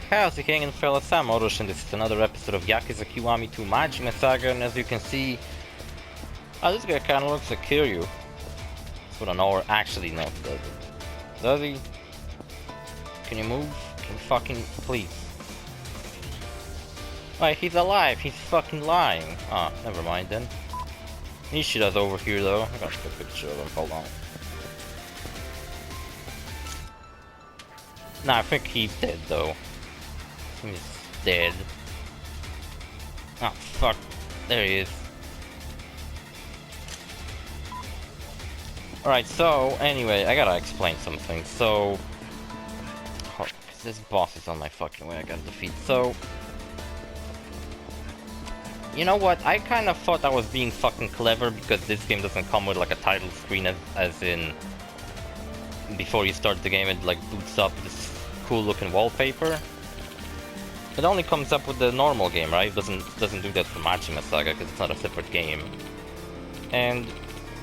how's it hanging, fellas? I'm OrosZ, and this is another episode of YAKUZA KIWAMI 2 Majima Saga, and as you can see... Oh, this guy kinda looks like Kiryu. That's what I know, or actually no, does it? Does he? Can you move? Can you fucking... please? Wait, he's alive, he's fucking lying. Ah, never mind then. Nishida's over here though. I gotta take a picture of him, hold on. Nah, I think he's dead though. He's dead. Oh fuck, there he is. Alright, so anyway, I gotta explain something. So, oh, this boss is on my fucking way, I gotta defeat. So, you know what, I kinda thought I was being fucking clever because this game doesn't come with like a title screen as in before you start the game it like boots up this cool looking wallpaper. It only comes up with the normal game, right? It doesn't do that for Majima Saga because it's not a separate game. And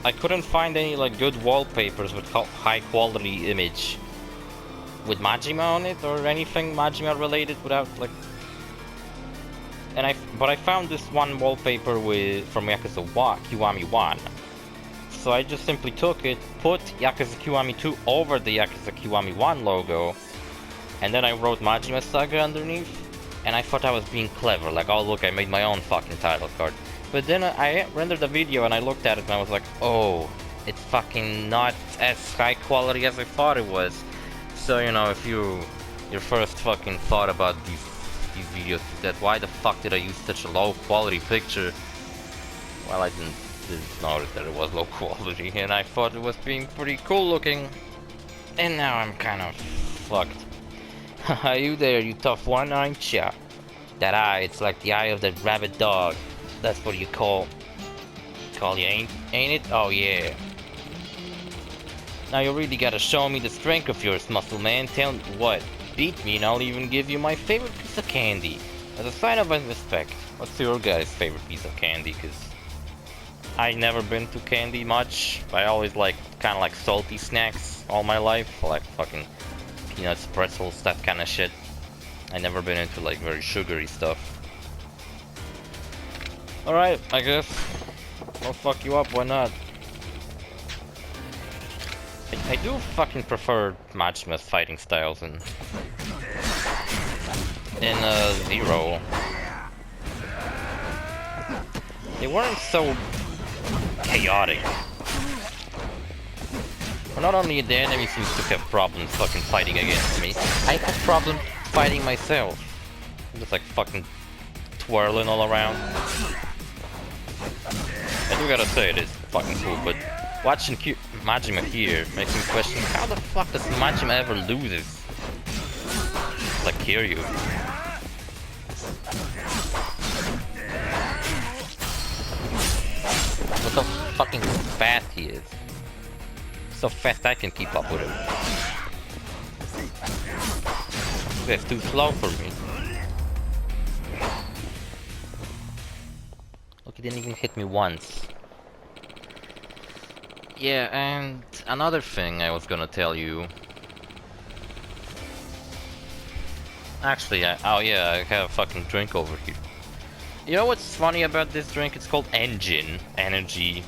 I couldn't find any like good wallpapers with high quality image with Majima on it or anything Majima related without like. But I found this one wallpaper from YAKUZA KIWAMI 1. So I just simply took it, put YAKUZA KIWAMI 2 over the YAKUZA KIWAMI 1 logo, and then I wrote Majima Saga underneath, and I thought I was being clever, like, oh look, I made my own fucking title card. But then I rendered the video and I looked at it and I was like, oh, it's fucking not as high quality as I thought it was. So, you know, if your first fucking thought about these videos is that why the fuck did I use such a low quality picture? Well, I didn't notice that it was low quality, and I thought it was being pretty cool looking. And now I'm kind of fucked. Haha, you there, you tough one, aren't ya? That eye, it's like the eye of that rabid dog. That's what you call you, ain't it? Oh yeah. Now you really gotta show me the strength of yours, muscle man. Tell me what. Beat me and I'll even give you my favorite piece of candy. As a sign of respect. What's your guys' favorite piece of candy? Cause I never been to candy much. I always like kinda like salty snacks all my life. Like fucking peanuts, pretzels, that kinda shit. I never been into like very sugary stuff. Alright, I guess. I'll fuck you up, why not? I do fucking prefer Majima's fighting styles in Zero. They weren't so chaotic. But not only the enemy seems to have problems fucking fighting against me, I have problems fighting myself. I'm just like fucking twirling all around. I do gotta say it is fucking cool, but watching Majima here makes me question how the fuck does Majima ever loses? Like Kiryu. Look how fucking fast he is. So fast I can keep up with him. That's too slow for me. Look, he didn't even hit me once. Yeah, and another thing I was gonna tell you. Actually, oh yeah, I have a fucking drink over here. You know what's funny about this drink? It's called Engine. Energy.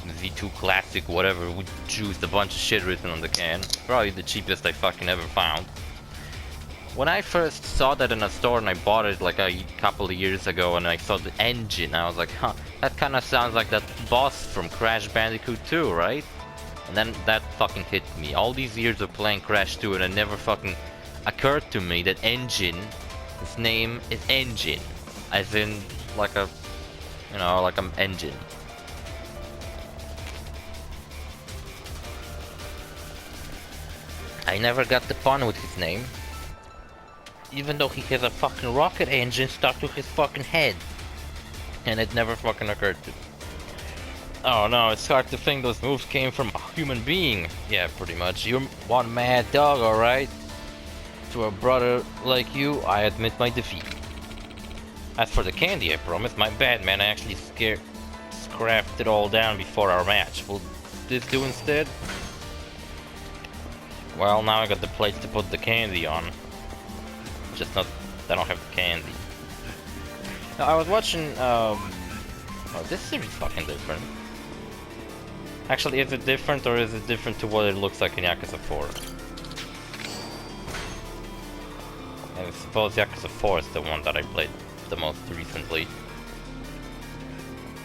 Z2 Classic, whatever. We juiced a bunch of shit written on the can. Probably the cheapest I fucking ever found. When I first saw that in a store and I bought it like a couple of years ago and I saw the engine, I was like, huh, that kind of sounds like that boss from Crash Bandicoot 2, right? And then that fucking hit me. All these years of playing Crash 2 and it never fucking occurred to me that Engine, his name is Engine. As in, like a, you know, like an engine. I never got the pun with his name. Even though he has a fucking rocket engine stuck to his fucking head. And it never fucking occurred to me. Oh no, it's hard to think those moves came from a human being. Yeah, pretty much. You're one mad dog, alright? To a brother like you, I admit my defeat. As for the candy, I promise, my bad man, I actually scrapped it all down before our match. Will this do instead? Well, now I got the place to put the candy on. just not, I don't have the candy. Now, I was watching, oh, this series is fucking different. Actually, is it different, or is it different to what it looks like in Yakuza 4? I suppose Yakuza 4 is the one that I played the most recently.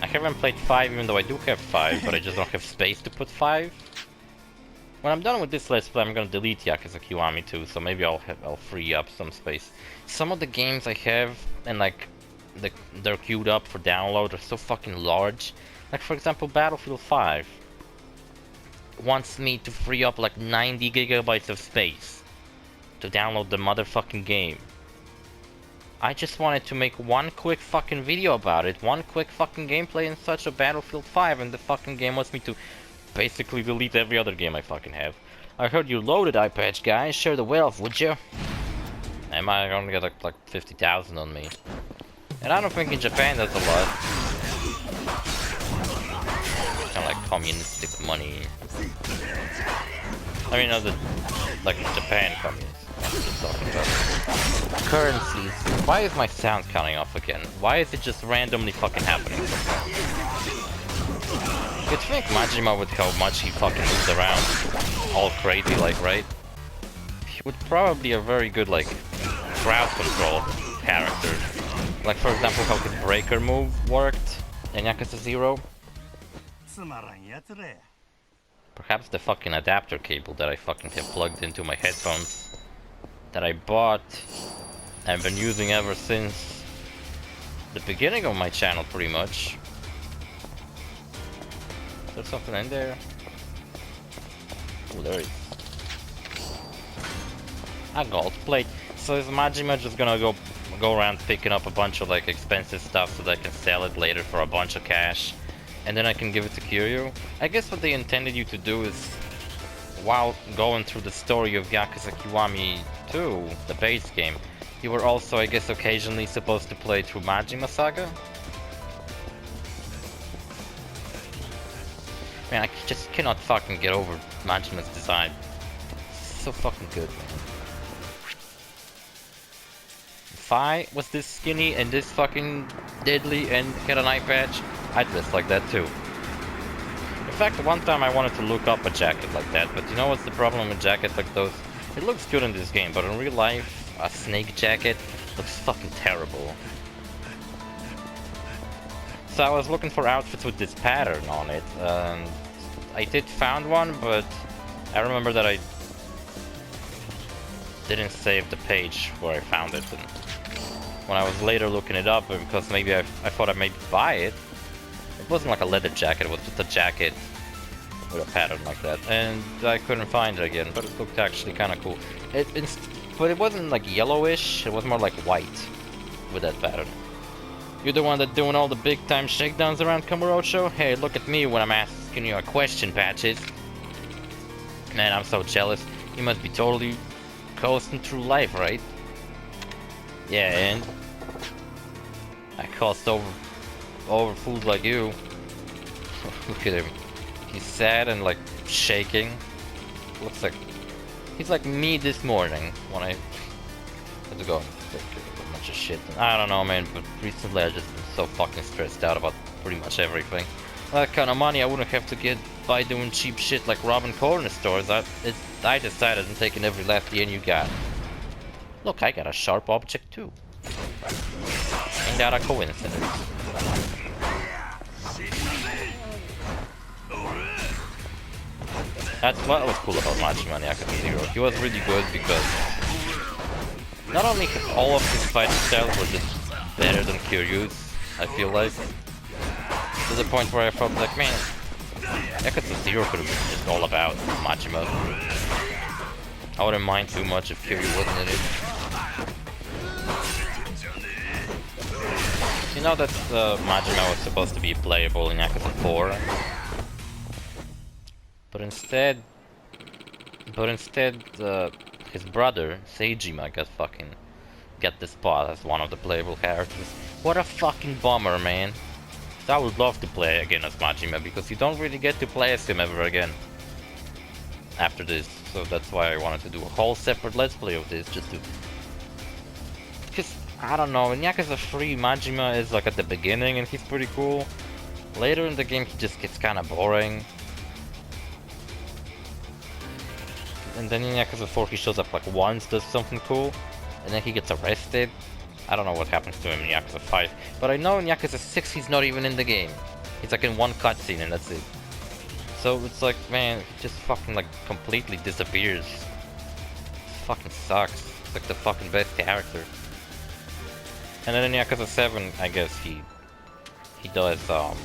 I haven't played 5, even though I do have 5, but I just don't have space to put 5. When I'm done with this let's play, I'm gonna delete Yakuza Kiwami too, so maybe I'll free up some space. Some of the games I have, and like, they're queued up for download, are so fucking large. Like, for example, Battlefield 5 wants me to free up like 90 gigabytes of space to download the motherfucking game. I just wanted to make one quick fucking video about it, one quick fucking gameplay in such a Battlefield 5, and the fucking game wants me to basically delete every other game I fucking have. I heard you loaded, eye patch guy, share the wealth, would you? Am I gonna get like 50,000 on me? And I don't think in Japan that's a lot. Kinda like communistic money. I mean, other like Japan communists. I'm just talking about currencies. Why is my sound counting off again? Why is it just randomly fucking happening? You'd think Majima, with how much he fucking moves around, all crazy like, right? He would probably be a very good like crowd control character. Like, for example, how his breaker move worked in Yakuza 0. Perhaps the fucking adapter cable that I fucking have plugged into my headphones that I bought and been using ever since the beginning of my channel, pretty much. Is there something in there? Oh, there is. A gold plate. So is Majima just gonna go around picking up a bunch of like expensive stuff so that I can sell it later for a bunch of cash, and then I can give it to Kiryu? I guess what they intended you to do is, while going through the story of Yakuza Kiwami 2, the base game, you were also, I guess, occasionally supposed to play through Majima Saga? Man, I just cannot fucking get over Majima's design. It's so fucking good, man. If I was this skinny and this fucking deadly and had an eye patch, I'd dress like that too. In fact, one time I wanted to look up a jacket like that, but you know what's the problem with jackets like those? It looks good in this game, but in real life, a snake jacket looks fucking terrible. So I was looking for outfits with this pattern on it, and I did found one, but I remember that I didn't save the page where I found it. And when I was later looking it up, because maybe I thought I might buy it, it wasn't like a leather jacket, it was just a jacket with a pattern like that, and I couldn't find it again, but it looked actually kind of cool. But it wasn't like yellowish, it was more like white with that pattern. You're the one that's doing all the big time shakedowns around Kamurocho? Hey, look at me when I'm asking you a question, Patches. Man, I'm so jealous. You must be totally coasting through life, right? Yeah, and I cost over fools like you. Look at him. He's sad and like shaking. Looks like he's like me this morning when I had to go and take a bunch of shit. I don't know, man, but recently I just been so fucking stressed out about pretty much everything. That kind of money I wouldn't have to get by doing cheap shit like robbing corner stores. I decided on taking every last yen you got. Look, I got a sharp object too. Ain't that a coincidence? That's what was cool about Majima in Yakuza 0. He was really good because not only all of his fighting styles were just better than Kiryu's, I feel like, to the point where I felt like, man, Yakuza 0 could have been just all about Majima. I wouldn't mind too much if Kiryu wasn't in it. You know that Majima was supposed to be playable in Yakuza 4, but instead his brother Seijima got the spot as one of the playable characters. What a fucking bummer, man. So I would love to play again as Majima, because you don't really get to play as him ever again after this. So that's why I wanted to do a whole separate let's play of this, just to I don't know, in Yakuza 3, Majima is like at the beginning and he's pretty cool. Later in the game he just gets kinda boring. And then in Yakuza 4 he shows up like once, does something cool, and then he gets arrested. I don't know what happens to him in Yakuza 5, but I know in Yakuza 6 he's not even in the game. He's like in one cutscene and that's it. So it's like, man, he just fucking like completely disappears. It fucking sucks. It's like the fucking best character. And then in Yakuza 7, I guess he does, God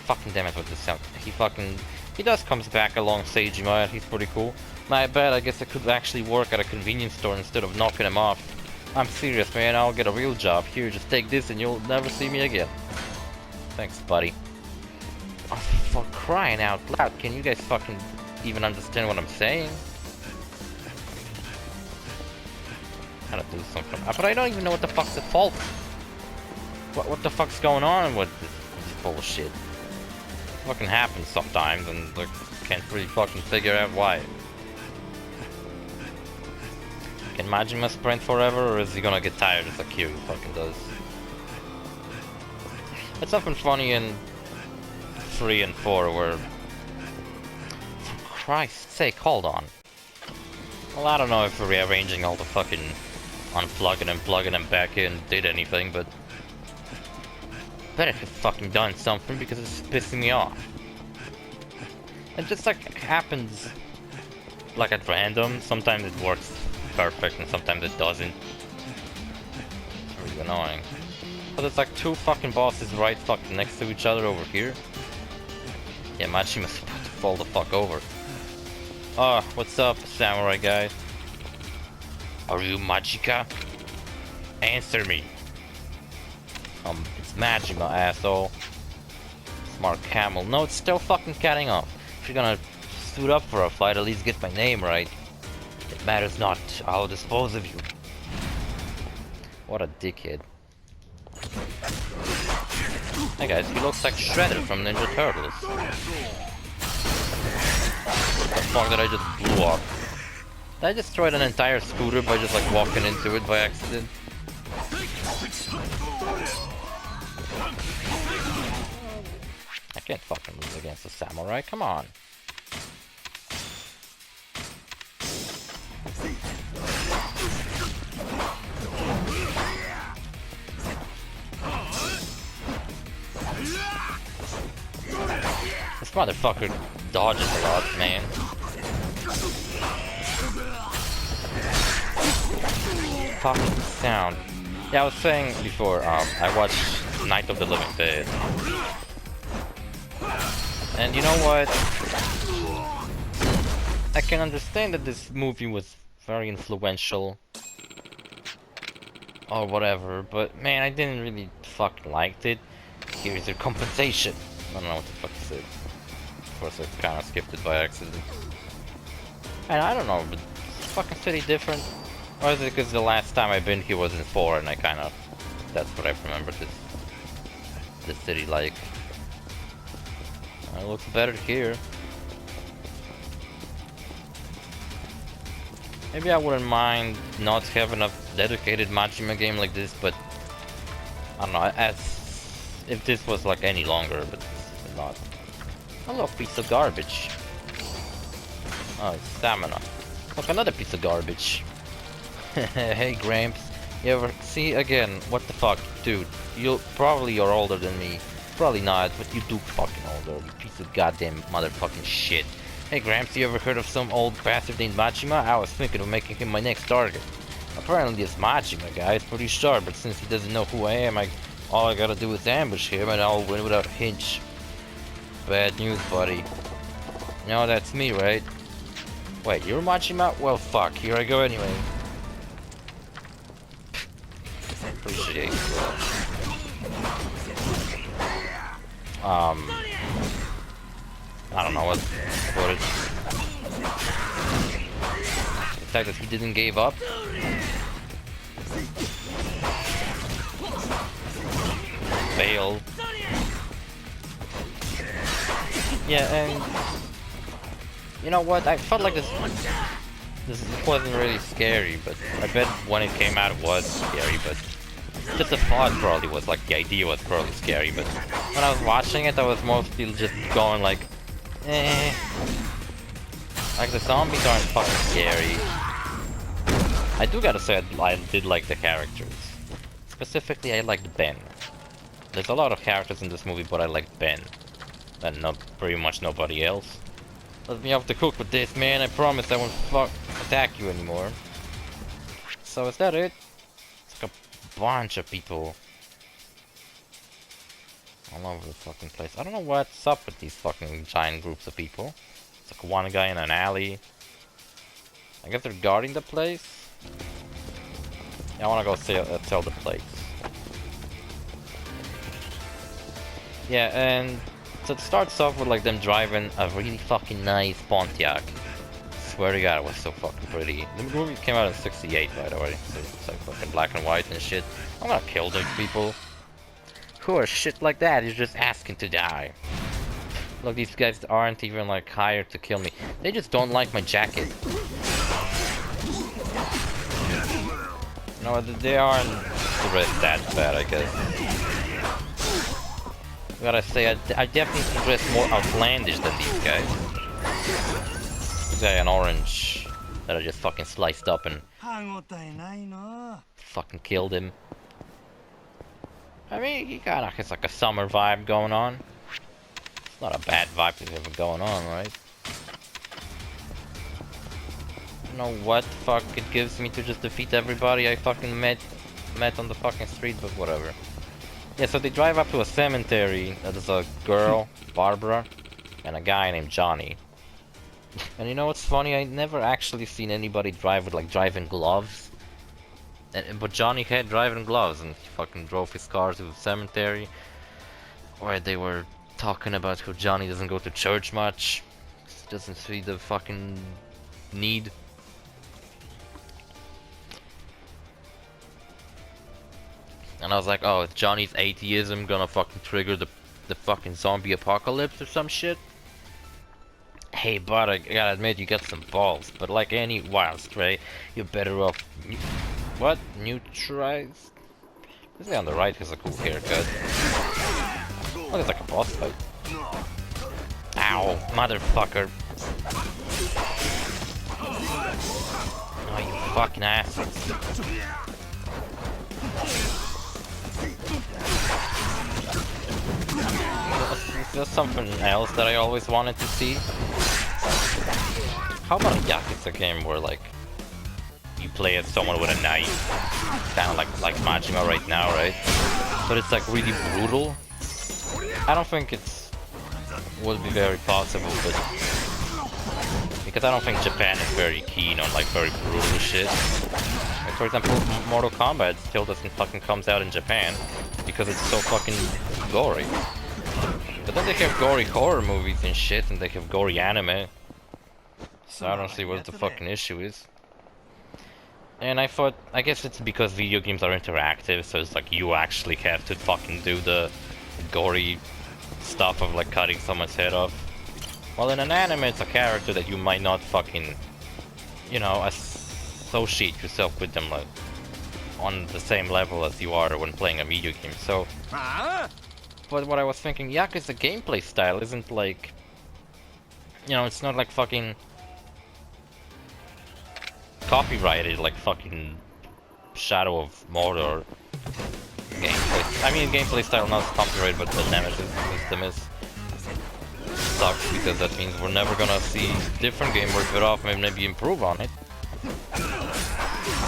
fucking damn it with this sound. He does comes back along Seijima and he's pretty cool. My bad, I guess I could actually work at a convenience store instead of knocking him off. I'm serious, man, I'll get a real job. Here, just take this and you'll never see me again. Thanks, buddy. Oh, for crying out loud, can you guys fucking even understand what I'm saying? Gotta do something. But I don't even know what the fuck's at fault. What the fuck's going on with this bullshit? It fucking happens sometimes and like, can't really fucking figure out why. Can Majima sprint forever or is he gonna get tired as like Kiryu fucking does? It's something funny in 3 and 4 where... For Christ's sake, hold on. Well, I don't know if rearranging all the fucking unplugging and plugging them back in did anything, but better have fucking done something because it's pissing me off. It just like happens like at random. Sometimes it works perfect and sometimes it doesn't. It's really annoying. But there's like 2 fucking bosses right fucking next to each other over here. Yeah, Majima's about to fall the fuck over. Oh, what's up, samurai guy? Are you Majika? Answer me. It's Majima, asshole. Smart camel. No, it's still fucking cutting off. If you're gonna suit up for a fight, at least get my name right. It matters not. I'll dispose of you. What a dickhead. Hey guys, he looks like Shredder from Ninja Turtles. What the fuck did I just blew up? Did I destroy an entire scooter by just like walking into it by accident? I can't fucking lose against a samurai, come on. This motherfucker dodges a lot, man. Fucking sound. Yeah, I was saying before, I watched Night of the Living Dead. And you know what? I can understand that this movie was very influential. Or whatever, but man, I didn't really fucking like it. Here's your compensation. I don't know what the fuck to say. Of course, I kind of skipped it by accident. And I don't know, but is fucking city different? Or is it because the last time I've been here was in 4 and I kind of... That's what I remember this city like. It looks better here. Maybe I wouldn't mind not having a dedicated Majima game like this, but... I don't know, as... If this was like any longer, but it's not. Hello, piece of garbage. Oh, it's stamina. Look, another piece of garbage. Hey, Gramps. You ever see again? What the fuck, dude? You're older than me. Probably not, but you do fucking older. You piece of goddamn motherfucking shit. Hey, Gramps, you ever heard of some old bastard named Majima? I was thinking of making him my next target. Apparently, this Majima guy is pretty sharp, but since he doesn't know who I am, all I gotta do is ambush him and I'll win without a hinge. Bad news, buddy. No, that's me, right? Wait, you're Majima? Well, fuck, here I go anyway. Appreciate it. I don't know what it... The fact that he didn't give up? Failed. Yeah, and... You know what, I felt like this... this wasn't really scary, but I bet when it came out it was scary, but just the thought probably was, like, the idea was probably scary, but when I was watching it, I was mostly just going like, eh. Like, the zombies aren't fucking scary. I do gotta say, I did like the characters. Specifically, I liked Ben. There's a lot of characters in this movie, but I liked Ben. And not pretty much nobody else. Let me off the hook with this, man. I promise I won't attack you anymore. So is that it? It's like a bunch of people all over the fucking place. I don't know what's up with these fucking giant groups of people. It's like one guy in an alley. I guess they're guarding the place. Yeah, I wanna go sell the place. Yeah, and so it starts off with like them driving a really fucking nice Pontiac. Swear to God, it was so fucking pretty. The movie came out in '68, by the way, so it's like fucking black and white and shit. I'm gonna kill those people. Who are shit like that? You're just asking to die. Look, these guys aren't even like hired to kill me. They just don't like my jacket. No, they aren't dressed that bad, I guess. Gotta say, I definitely dress more outlandish than these guys. This guy in orange that I just fucking sliced up and fucking killed him. I mean, he got like, it's like a summer vibe going on. It's not a bad vibe to have going on, right? I don't know what the fuck it gives me to just defeat everybody I fucking met on the fucking street, but whatever. Yeah, so they drive up to a cemetery. There's a girl, Barbara, and a guy named Johnny. And you know what's funny? I never actually seen anybody drive with like driving gloves. But Johnny had driving gloves and he fucking drove his car to the cemetery. Where they were talking about how Johnny doesn't go to church much. Doesn't see the fucking need. And I was like, oh, is Johnny's atheism gonna fucking trigger the fucking zombie apocalypse or some shit? Hey, bud, I gotta admit, you got some balls. But like any wild stray, you're better off... What? Neutralized? This guy on the right has a cool haircut. Look, it's like a boss fight. Ow, motherfucker. Oh, you fucking assholes. There's something else that I always wanted to see. How about a YAKUZA game where like you play as someone with a knife, kind of like Majima right now, right? But it's like really brutal. I don't think would be very possible, but because I don't think Japan is very keen on like very brutal shit. Like, for example, Mortal Kombat still doesn't fucking comes out in Japan because it's so fucking gory. But then they have gory horror movies and shit, and they have gory anime. So I don't see what the fucking issue is. And I thought, I guess it's because video games are interactive, so it's like you actually have to fucking do the gory stuff of like cutting someone's head off. While in an anime, it's a character that you might not fucking, you know, associate yourself with them like on the same level as you are when playing a video game. So, but what I was thinking, Yakuza gameplay style isn't like, you know, it's not like fucking copyrighted like fucking Shadow of Mordor gameplay. I mean, gameplay style not copyrighted, but the Nemesis system is. Sucks because that means we're never gonna see different game work it off and maybe improve on it.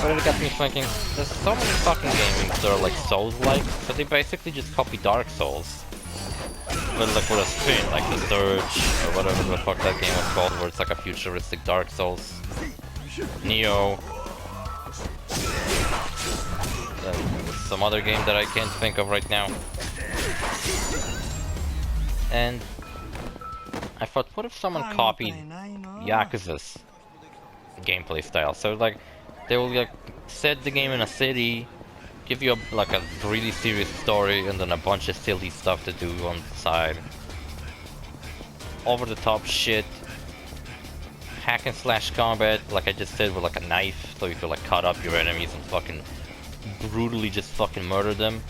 But it got me thinking, there's so many fucking games that are like Souls-like, but they basically just copy Dark Souls. But like with a spin, like The Surge, or whatever the fuck that game was called, where it's like a futuristic Dark Souls. Neo. Some other game that I can't think of right now. And I thought, what if someone copied Yakuza's gameplay style? So like, they will like set the game in a city, give you like a really serious story, and then a bunch of silly stuff to do on the side. Over the top shit. hack and slash combat, like I just said, with like a knife, so you could like cut up your enemies and fucking brutally just fucking murder them.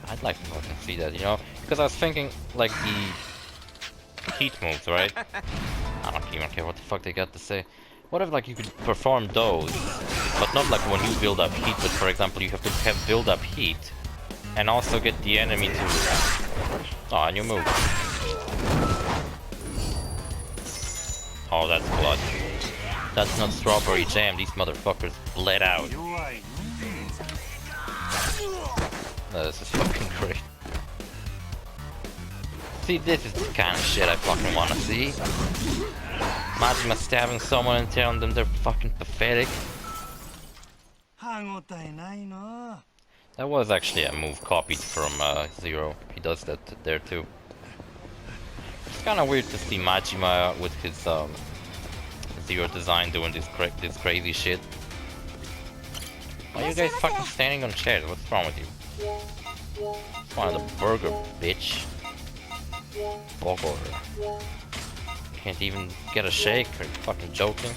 I'd like to fucking see that, you know? Because I was thinking, like, the heat moves, right? I don't even care what the fuck they got to say. What if, like, you could perform those, but not like when you build up heat, but for example, you have to build up heat, and also get the enemy to... Oh, a new move. Oh, that's blood. That's not strawberry jam, these motherfuckers bled out. No, this is fucking great. See, this is the kind of shit I fucking wanna see. Majima stabbing someone and telling them they're fucking pathetic. That was actually a move copied from Zero. He does that there too. It's kinda weird to see Majima with his Zero design doing this crazy shit. Why are you guys fucking standing on chairs? What's wrong with you? It's one of the burger, bitch. Burger. Can't even get a shake? Are you fucking joking?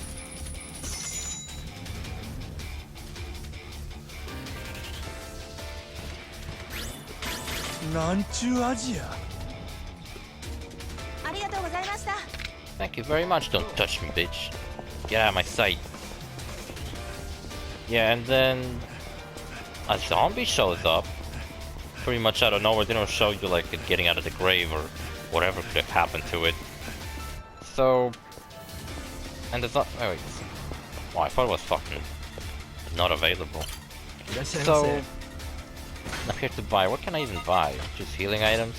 Thank you very much. Don't touch me, bitch. Get out of my sight. Yeah, and then a zombie shows up. Pretty much out of nowhere. They don't show you like it getting out of the grave or whatever could have happened to it. So, and there's not. Oh wait. Oh, I thought it was fucking not available. So, I'm here to buy. What can I even buy? Just healing items?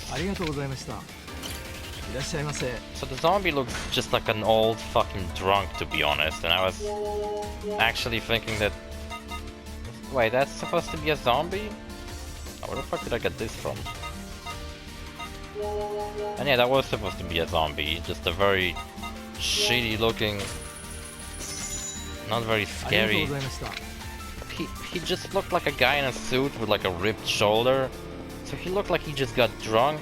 So the zombie looks just like an old fucking drunk, to be honest. And I was actually thinking that... Wait, that's supposed to be a zombie? Oh, where the fuck did I get this from? And yeah, that was supposed to be a zombie. Just a very shitty looking... Not very scary. He just looked like a guy in a suit with like a ripped shoulder. So he looked like he just got drunk,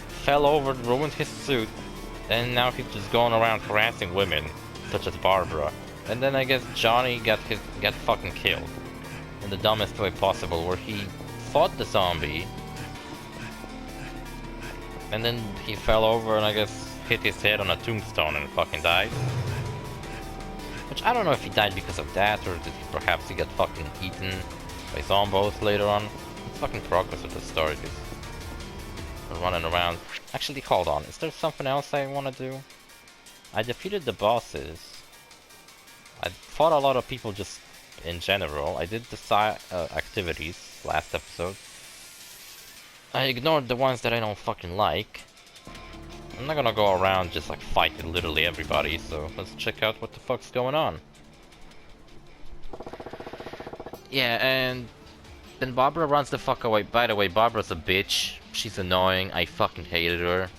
fell over, ruined his suit, and now he's just going around harassing women, such as Barbara. And then I guess Johnny got fucking killed in the dumbest way possible, where he fought the zombie, and then he fell over and I guess hit his head on a tombstone and fucking died. Which I don't know if he died because of that, or did he perhaps get fucking eaten by zombos later on. Let's fucking progress with the story, because we're running around. Actually, hold on, is there something else I want to do? I defeated the bosses. I fought a lot of people just in general. I did the side activities last episode. I ignored the ones that I don't fucking like. I'm not gonna go around just like fighting literally everybody, so let's check out what the fuck's going on. Yeah, and then Barbara runs the fuck away. By the way, Barbara's a bitch. She's annoying. I fucking hated her.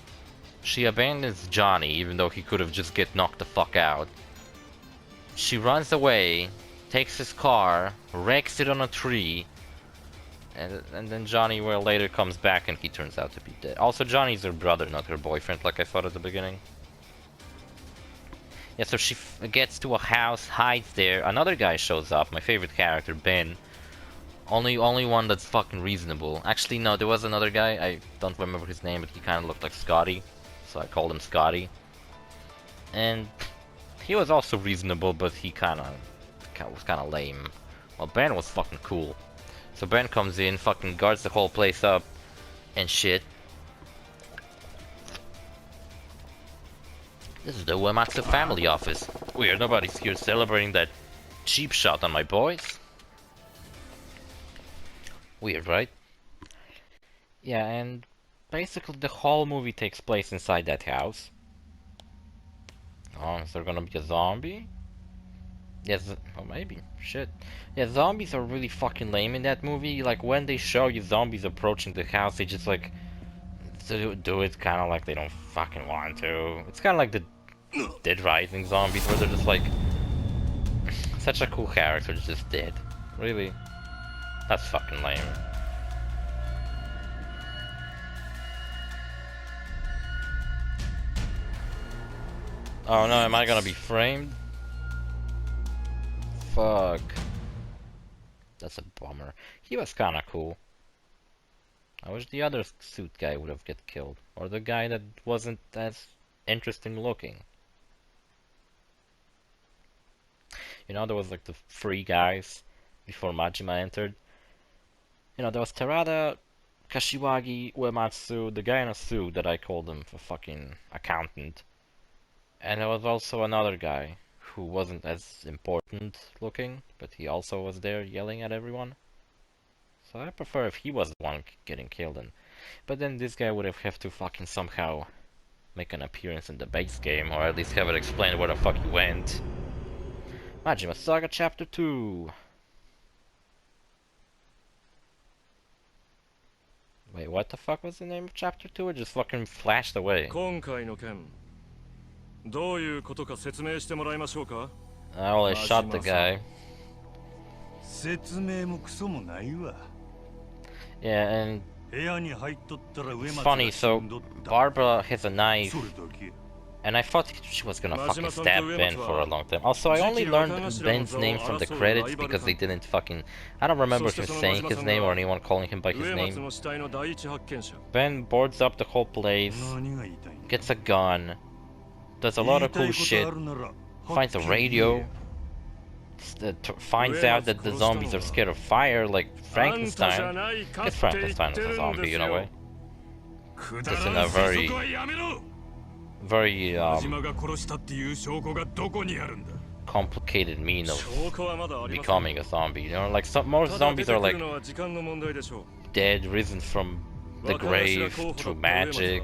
She abandons Johnny, even though he could have just get knocked the fuck out. She runs away, takes his car, wrecks it on a tree, and then Johnny, well, later comes back and he turns out to be dead. Also, Johnny's her brother, not her boyfriend, like I thought at the beginning. Yeah, so she gets to a house, hides there. Another guy shows up, my favorite character, Ben. Only one that's fucking reasonable. Actually, no, there was another guy, I don't remember his name, but he kind of looked like Scotty, so I called him Scotty. And he was also reasonable, but he was kind of lame. Well, Ben was fucking cool. So Ben comes in, fucking guards the whole place up, and shit. This is the Uematsu family office. Weird, nobody's here celebrating that cheap shot on my boys. Weird, right? Yeah, and basically the whole movie takes place inside that house. Oh, is there gonna be a zombie? Yes, oh maybe. Shit. Yeah, zombies are really fucking lame in that movie. Like, when they show you zombies approaching the house, they just like do it kind of like they don't fucking want to. It's kind of like the Dead Rising zombies, where they're just like such a cool character just dead. Really? That's fucking lame. Oh no, am I gonna be framed? Fuck. That's a bummer. He was kinda cool. I wish the other suit guy would have get killed. Or the guy that wasn't as interesting looking. You know, there was like the three guys before Majima entered. You know, there was Terada, Kashiwagi, Uematsu, the guy in a suit that I called him a fucking accountant. And there was also another guy who wasn't as important looking, but he also was there yelling at everyone. So I prefer if he was the one getting killed. But then this guy would have to fucking somehow make an appearance in the base game, or at least have it explained where the fuck he went. Majima Saga Chapter 2. Wait, what the fuck was the name of Chapter 2? It just fucking flashed away. Well, I shot the guy. Yeah, and it's funny, so Barbara has a knife, and I thought she was gonna fucking stab Ben for a long time. Also, I only learned Ben's name from the credits because they didn't fucking... I don't remember him saying his name or anyone calling him by his name. Ben boards up the whole place, gets a gun, does a lot of cool shit, finds a radio, finds out that the zombies are scared of fire, like Frankenstein. I guess Frankenstein is a zombie in a way. Just in a very complicated mean of becoming a zombie. You know, like most zombies are like dead, risen from the grave through magic,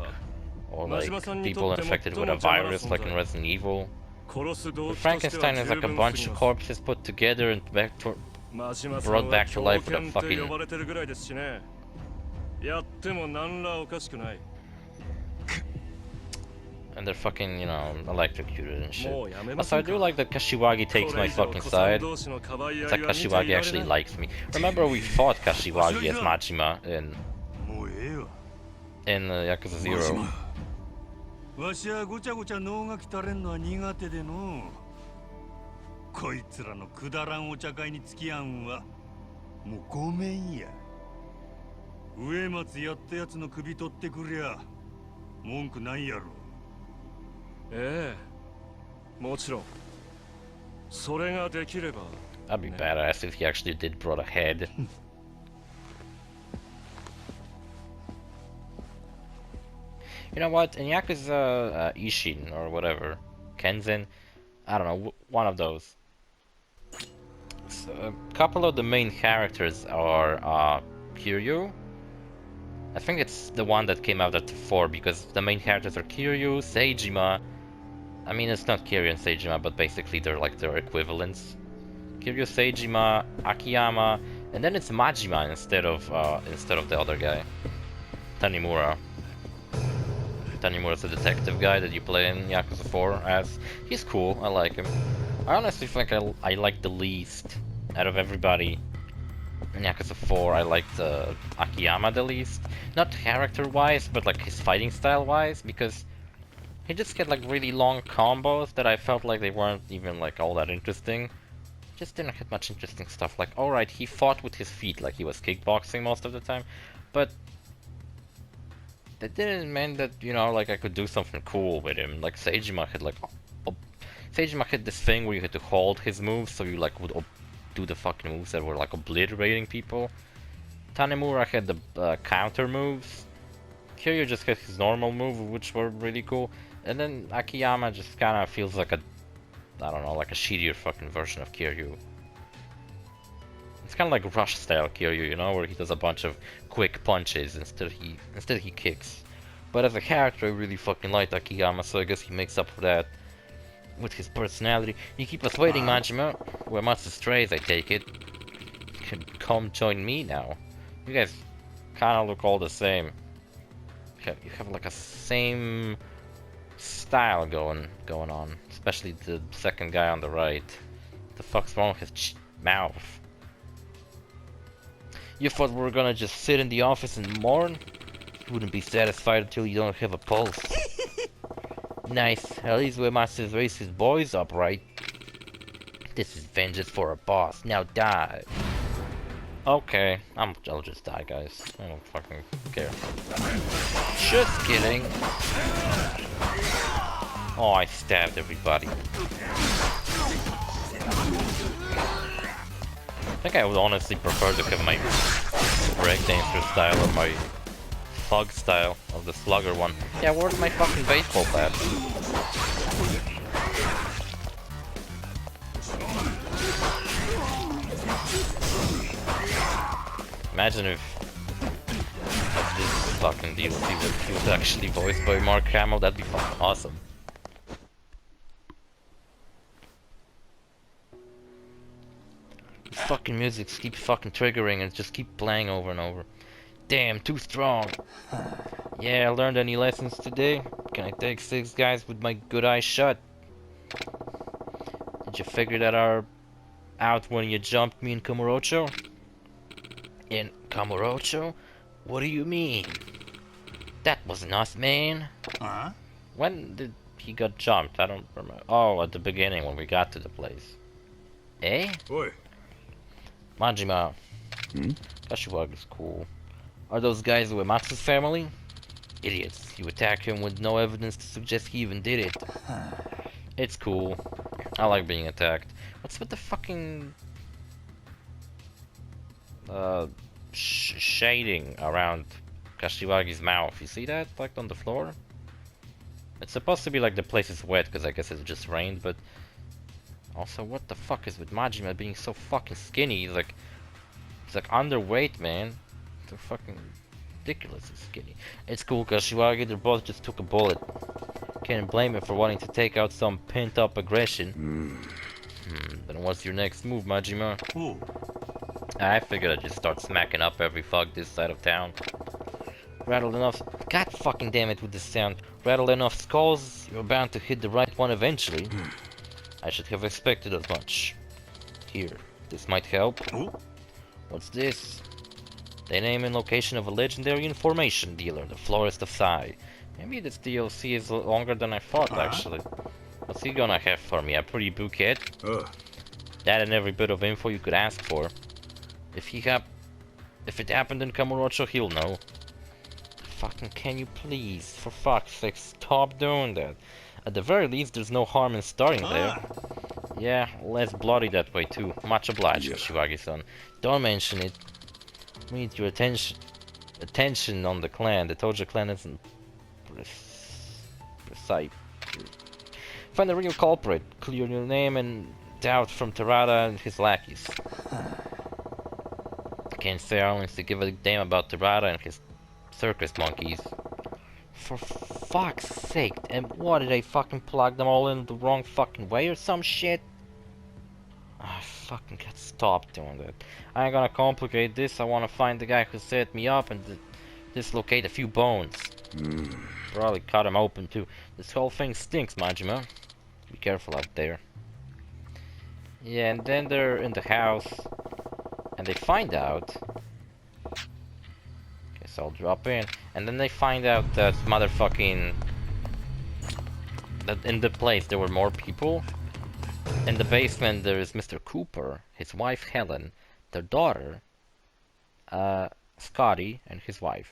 or like people infected with a virus, like in Resident Evil. But Frankenstein is like a bunch of corpses put together and brought back to life with a fucking... And they're fucking, you know, electrocuted and shit. Also, I do like that Kashiwagi takes my fucking side. It's like Kashiwagi actually likes me. Remember we fought Kashiwagi as Majima in Yakuza 0. わしはごちゃごちゃ脳がきたれんのは苦手でのこいつらのくだらんお茶会に付き合うんはもうごめんや植松やったやつの首取ってくりゃ文句ないやろええもちろんそれができれば That'd be badass if he actually did brought a head. You know what? In Yakuza Ishin or whatever, Kenzen, I don't know, one of those. So, a couple of the main characters are Kiryu. I think it's the one that came out at 4 because the main characters are Kiryu, Seijima. I mean, it's not Kiryu and Seijima, but basically they're like their equivalents. Kiryu, Seijima, Akiyama, and then it's Majima instead of the other guy, Tanimura. Tanimura's the detective guy that you play in Yakuza 4 as. He's cool, I like him. I honestly think I like the least out of everybody in Yakuza 4. I liked Akiyama the least. Not character-wise, but like his fighting style-wise, because he just get like really long combos that I felt like they weren't even like all that interesting. Just didn't have much interesting stuff. Like, alright, he fought with his feet like he was kickboxing most of the time, but that didn't mean that, you know, like I could do something cool with him. Like Seijima had like Seijima had this thing where you had to hold his moves, so you like would do the fucking moves that were like obliterating people. Tanimura had the counter moves. Kiryu just had his normal move, which were really cool. And then Akiyama just kind of feels like a, I don't know, like a shittier fucking version of Kiryu. It's kind of like Rush style Kiryu, you know, where he does a bunch of quick punches instead he kicks. But as a character, I really fucking like Akiyama, so I guess he makes up for that with his personality. You keep us waiting, Majima. Where Matsu strays, I take it. You can come join me now. You guys kind of look all the same. You have like a same style going on, especially the second guy on the right. The fuck's wrong with his mouth? You thought we were gonna just sit in the office and mourn? You wouldn't be satisfied until you don't have a pulse. Nice. At least Uematsu's raised his boys up, right? This is vengeance for a boss. Now die. Okay, I'll just die, guys. I don't fucking care. Just kidding. Oh, I stabbed everybody. I think I would honestly prefer to have my breakdancer style or my thug style of the slugger one. Yeah, where's my fucking baseball bat? Imagine if this fucking DLC was actually voiced by Mark Hamill, that'd be fucking awesome. This fucking music keeps fucking triggering and just keep playing over and over. Damn, too strong. Yeah, I learned any lessons today? Can I take 6 guys with my good eye shut? Did you figure that out when you jumped me in Kamurocho? In Kamurocho? What do you mean? That wasn't us, man. Huh? When did he got jumped? I don't remember. Oh, at the beginning when we got to the place. Eh? Oi. Majima. Kashiwaga's cool. Are those guys Uematsu's family? Idiots. You attack him with no evidence to suggest he even did it. It's cool. I like being attacked. What's with the fucking... shading around Kashiwagi's mouth? You see that? Like on the floor? It's supposed to be like the place is wet because I guess it just rained, but... Also, what the fuck is with Majima being so fucking skinny? He's like underweight, man. They're fucking ridiculously skinny. It's cool, Kashiwagi, they both just took a bullet. Can't blame him for wanting to take out some pent-up aggression. Then what's your next move, Majima? Oh. I figured I'd just start smacking up every fuck this side of town. Rattled enough... God fucking damn it with this sound. Rattle enough skulls, you're bound to hit the right one eventually. I should have expected as much. Here, this might help. Oh. What's this? The name and location of a legendary information dealer, the Florist of Sai. Maybe this DLC is longer than I thought, actually. What's he gonna have for me? A pretty bouquet? That and every bit of info you could ask for. If it happened in Kamurocho, he'll know. Fucking can you please, for fuck's sake, stop doing that. At the very least, there's no harm in starting there. Yeah, less bloody that way too. Much obliged, Kashiwagi-san. Don't mention it. We need your attention on the clan. The Tojo clan isn't precise. Find the real culprit. Clear your name and doubt from Terada and his lackeys. Can't say I only to give a damn about Terada and his circus monkeys. For fuck's sake, and what, did I fucking plug them all in the wrong fucking way or some shit? I fucking got stopped doing that. I ain't gonna complicate this. I wanna find the guy who set me up and dislocate a few bones. Probably cut him open too. This whole thing stinks, Majima. Be careful out there. Yeah, and then they're in the house and they find out. Guess I'll drop in. And then they find out that motherfucking... that in the place there were more people. In the basement there is Mr. Cooper, his wife Helen, their daughter, Scotty, and his wife.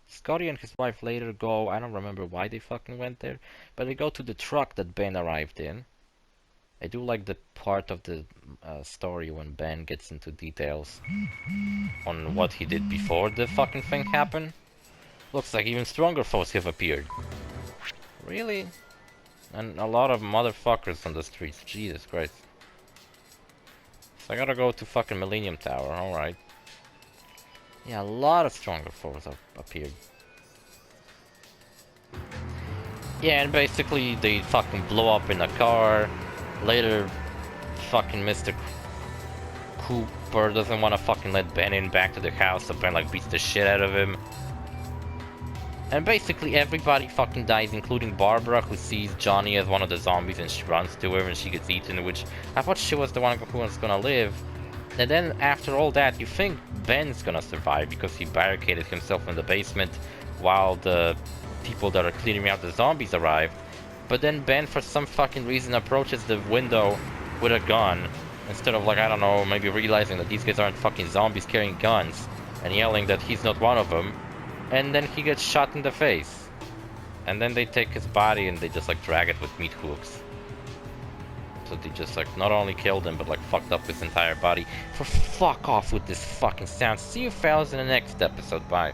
Scotty and his wife later go, I don't remember why they fucking went there, but they go to the truck that Ben arrived in. I do like the part of the story when Ben gets into details on what he did before the fucking thing happened. Looks like even stronger foes have appeared. Really? And a lot of motherfuckers on the streets, Jesus Christ. So I gotta go to fucking Millennium Tower, alright. Yeah, a lot of stronger foes have appeared. Yeah, and basically they fucking blow up in a car. Later, fucking Mr. Cooper doesn't want to fucking let Ben in back to the house, so Ben like beats the shit out of him. And basically everybody fucking dies, including Barbara, who sees Johnny as one of the zombies and she runs to him and she gets eaten, which I thought she was the one who was gonna live. And then after all that, you think Ben's gonna survive because he barricaded himself in the basement while the people that are clearing out the zombies arrive. But then Ben, for some fucking reason, approaches the window with a gun. Instead of, like, I don't know, maybe realizing that these guys aren't fucking zombies carrying guns. And yelling that he's not one of them. And then he gets shot in the face. And then they take his body and they just, like, drag it with meat hooks. So they just, like, not only killed him, but, like, fucked up his entire body. For fuck off with this fucking sound. See you fellas in the next episode. Bye.